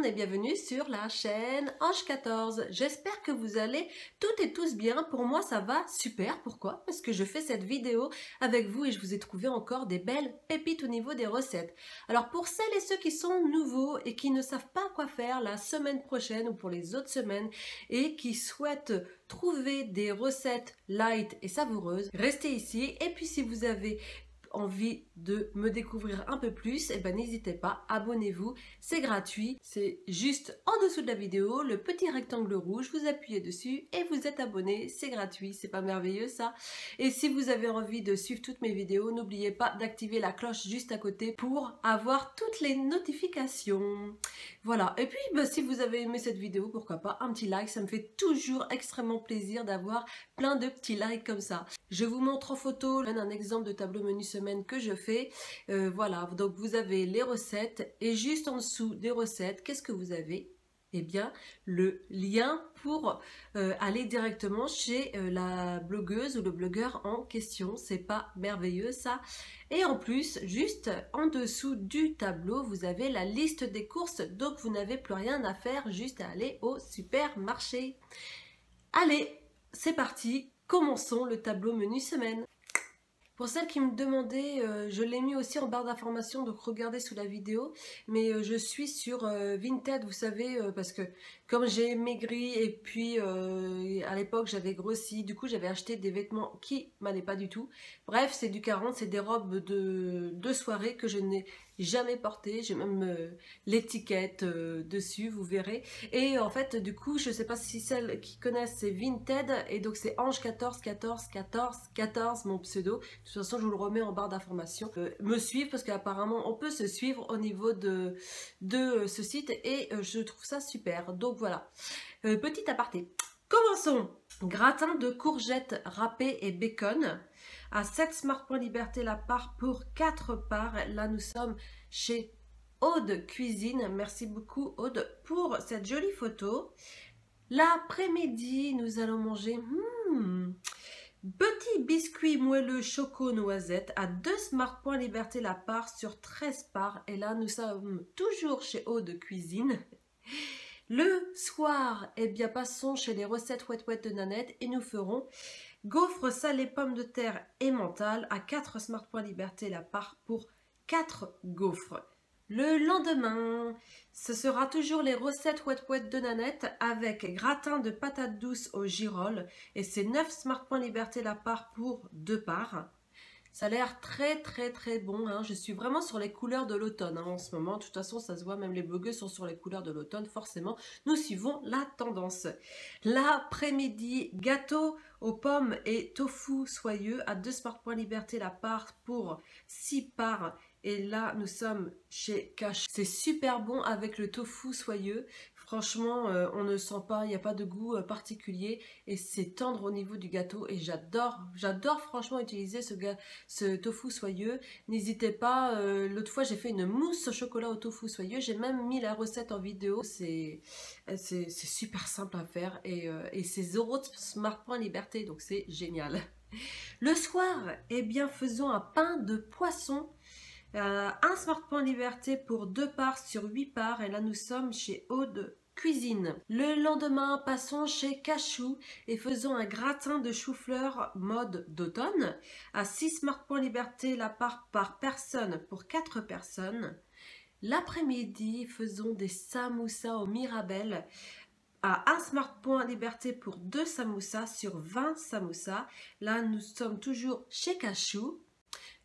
monde et bienvenue sur la chaîne Ange14. J'espère que vous allez toutes et tous bien. Pour moi ça va super. Pourquoi? Parce que je fais cette vidéo avec vous et je vous ai trouvé encore des belles pépites au niveau des recettes. Alors pour celles et ceux qui sont nouveaux et qui ne savent pas quoi faire la semaine prochaine ou pour les autres semaines et qui souhaitent trouver des recettes light et savoureuses, restez ici. Et puis si vous avez envie de me découvrir un peu plus, et ben n'hésitez pas, abonnez-vous, c'est gratuit, c'est juste en dessous de la vidéo, le petit rectangle rouge, vous appuyez dessus et vous êtes abonné, c'est gratuit, c'est pas merveilleux ça? Et si vous avez envie de suivre toutes mes vidéos, n'oubliez pas d'activer la cloche juste à côté pour avoir toutes les notifications. Voilà, et puis ben, si vous avez aimé cette vidéo, pourquoi pas un petit like, ça me fait toujours extrêmement plaisir d'avoir plein de petits likes comme ça. Je vous montre en photo un exemple de tableau menu semaine que je fais. Voilà, donc vous avez les recettes et juste en dessous des recettes, qu'est-ce que vous avez? Eh bien, le lien pour aller directement chez la blogueuse ou le blogueur en question. C'est pas merveilleux ça? Et en plus, juste en dessous du tableau, vous avez la liste des courses, donc vous n'avez plus rien à faire, juste à aller au supermarché. Allez, c'est parti, commençons le tableau menu semaine. Pour celles qui me demandaient, je l'ai mis aussi en barre d'information, donc regardez sous la vidéo, mais je suis sur Vinted, vous savez, parce que comme j'ai maigri et puis à l'époque j'avais grossi, du coup j'avais acheté des vêtements qui m'allaient pas du tout. Bref, c'est du 40, c'est des robes de soirée que je n'ai jamais portées, j'ai même l'étiquette dessus, vous verrez. Et en fait, du coup, je sais pas si celles qui connaissent, c'est Vinted, et donc c'est Ange14141414 mon pseudo. De toute façon, je vous le remets en barre d'information. Me suivre parce qu'apparemment, on peut se suivre au niveau de ce site et je trouve ça super. Donc voilà, petit aparté. Commençons. Gratin de courgettes râpées et bacon à 7 Smart Points Liberté la part pour 4 parts. Là, nous sommes chez Aude Cuisine. Merci beaucoup Aude pour cette jolie photo. L'après-midi, nous allons manger petit biscuit moelleux choco noisette à 2 Smart Points Liberté la part sur 13 parts. Et là, nous sommes toujours chez Aude Cuisine. Le soir, eh bien, passons chez les recettes ouette de Nanette et nous ferons gaufres salées pommes de terre et mentale à 4 Smart Points Liberté la part pour 4 gaufres. Le lendemain, ce sera toujours les recettes ouette de Nanette avec gratin de patates douces au girolles et c'est 9 Smart Points Liberté la part pour 2 parts. Ça a l'air très bon, hein. Je suis vraiment sur les couleurs de l'automne en ce moment. De toute façon, ça se voit, même les blogueuses sont sur les couleurs de l'automne. Forcément, nous suivons la tendance. L'après-midi, gâteau aux pommes et tofu soyeux à 2 Smart Points Liberté la part pour 6 parts. Et là, nous sommes chez Cash. C'est super bon avec le tofu soyeux. Franchement, on ne sent pas, il n'y a pas de goût particulier et c'est tendre au niveau du gâteau et j'adore franchement utiliser ce tofu soyeux. N'hésitez pas, l'autre fois j'ai fait une mousse au chocolat au tofu soyeux, j'ai même mis la recette en vidéo, c'est super simple à faire et c'est 0 Smart Points Liberté, donc c'est génial. Le soir, eh bien faisons un pain de poisson. 1 Smart Point Liberté pour 2 parts sur 8 parts et là nous sommes chez Aude Cuisine. Le lendemain, passons chez Cachou et faisons un gratin de chou-fleur mode d'automne à 6 Smart Point Liberté la part par personne pour 4 personnes. L'après-midi, faisons des samoussas au Mirabelle à 1 Smart Point Liberté pour 2 samoussas sur 20 samoussas. Là, nous sommes toujours chez Cachou.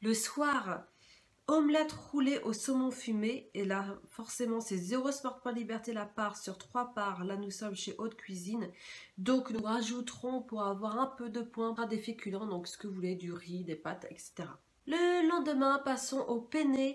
Le soir, omelette roulée au saumon fumé, et là forcément c'est 0 Smart Point Liberté la part sur 3 parts, là nous sommes chez Haute Cuisine, donc nous rajouterons pour avoir un peu de points des féculents, donc ce que vous voulez, du riz, des pâtes, etc. Le lendemain, passons au penne,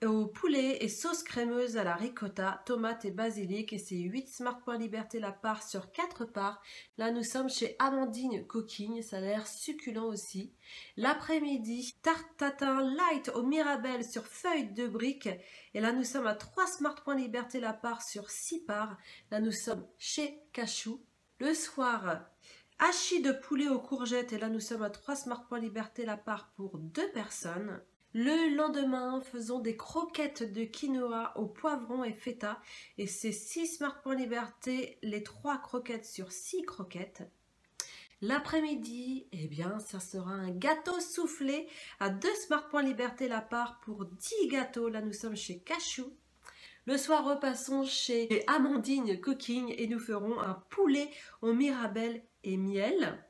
au poulet et sauce crémeuse à la ricotta, tomate et basilic et c'est 8 Smart Points Liberté la part sur 4 parts. Là nous sommes chez Amandine Coquigne, ça a l'air succulent aussi. L'après-midi, tarte tatin light au Mirabelle sur feuille de brique et là nous sommes à 3 Smart Points Liberté la part sur 6 parts. Là nous sommes chez Cachou. Le soir, hachis de poulet aux courgettes et là nous sommes à 3 Smart Points Liberté la part pour 2 personnes. Le lendemain, faisons des croquettes de quinoa au poivron et feta. Et c'est 6 Smart Points Liberté, les 3 croquettes sur 6 croquettes. L'après-midi, eh bien, ça sera un gâteau soufflé à 2 Smart Points Liberté la part pour 10 gâteaux. Là, nous sommes chez Cachou. Le soir, repassons chez Amandine Cooking et nous ferons un poulet au mirabelle et miel.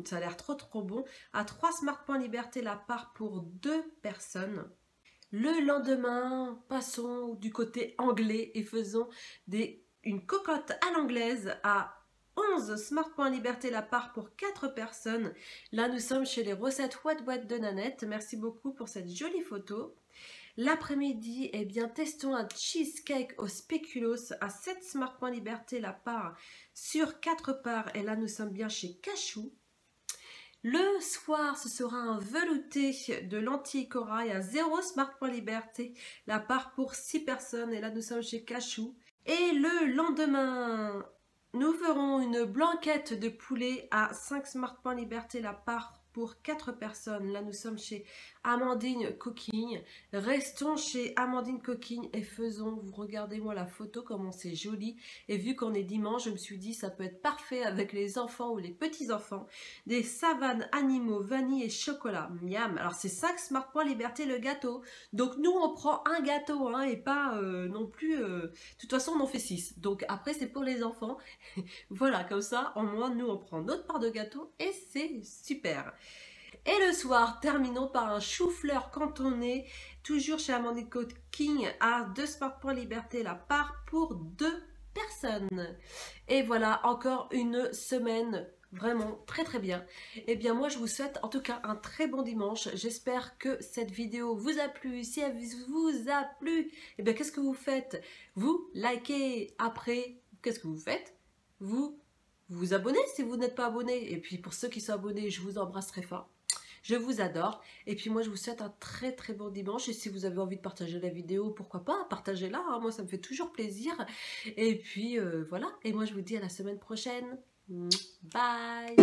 Ça a l'air trop bon. À 3 Smart Points Liberté la part pour 2 personnes. Le lendemain, passons du côté anglais et faisons une cocotte à l'anglaise à 11 Smart Points Liberté la part pour 4 personnes. Là, nous sommes chez les recettes What de Nanette. Merci beaucoup pour cette jolie photo. L'après-midi, eh bien, testons un cheesecake au spéculoos à 7 Smart Points Liberté la part sur 4 parts. Et là, nous sommes bien chez Cachou. Le soir, ce sera un velouté de lentilles corail à 0 Smart Points Liberté la part pour 6 personnes. Et là, nous sommes chez Cachou. Et le lendemain, nous ferons une blanquette de poulet à 5 Smart Points Liberté la part pour 4 personnes. Là, nous sommes chez Amandine Cooking. Restons chez Amandine Cooking et faisons, vous regardez-moi la photo, comment c'est joli. Et vu qu'on est dimanche, je me suis dit, ça peut être parfait avec les enfants ou les petits-enfants. Des savanes animaux, vanille et chocolat. Miam. Alors, c'est 5 Smart Points Liberté le gâteau. Donc, nous, on prend un gâteau hein, et pas non plus... De toute façon, on en fait 6. Donc, après, c'est pour les enfants. Voilà, comme ça, en moins, nous, on prend notre part de gâteau et c'est super. Et le soir, terminons par un chou-fleur cantonné, toujours chez Amandine Cooking, à 2 Smart Points Liberté la part pour 2 personnes. Et voilà, encore une semaine vraiment très bien. Et bien moi, je vous souhaite en tout cas un très bon dimanche. J'espère que cette vidéo vous a plu. Si elle vous a plu, et bien qu'est-ce que vous faites? Vous likez. Après, qu'est-ce que vous faites? Vous vous abonnez si vous n'êtes pas abonné. Et puis pour ceux qui sont abonnés, je vous embrasse très fort. Je vous adore. Et puis moi, je vous souhaite un très bon dimanche. Et si vous avez envie de partager la vidéo, pourquoi pas, partagez-la. Hein, moi, ça me fait toujours plaisir. Et puis voilà. Et moi, je vous dis à la semaine prochaine. Bye.